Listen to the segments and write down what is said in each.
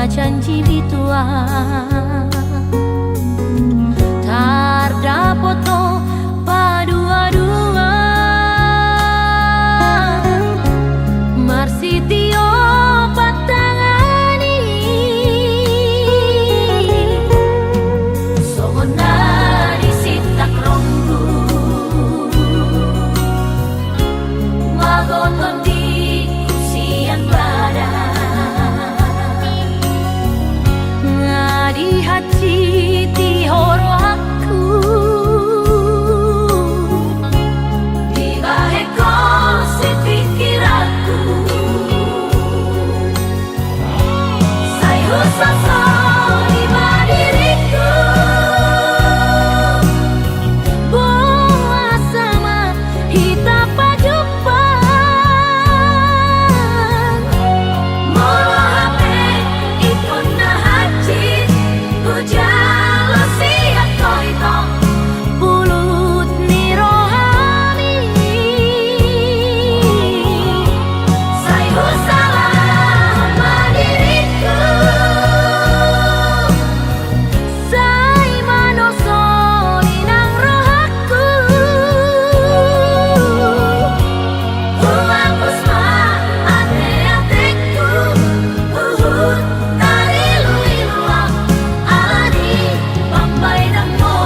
janji bitua tardapoto padua-dua marsitio patangani somonari sitak ronggu magoton di kusian badan ngadi hati ti horo aku di baheko si pikiranku sayu sasa di diriku boa sama hita pajupan molo hape ikon na hajit hujalo siap koito bulut ni rohani sayu salah diriku say manoso inang rohaku hungapus ma ate-ateku tari luiluang alani pambay ng mo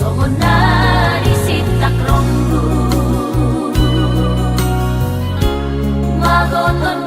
somonari sitak ronggu magoton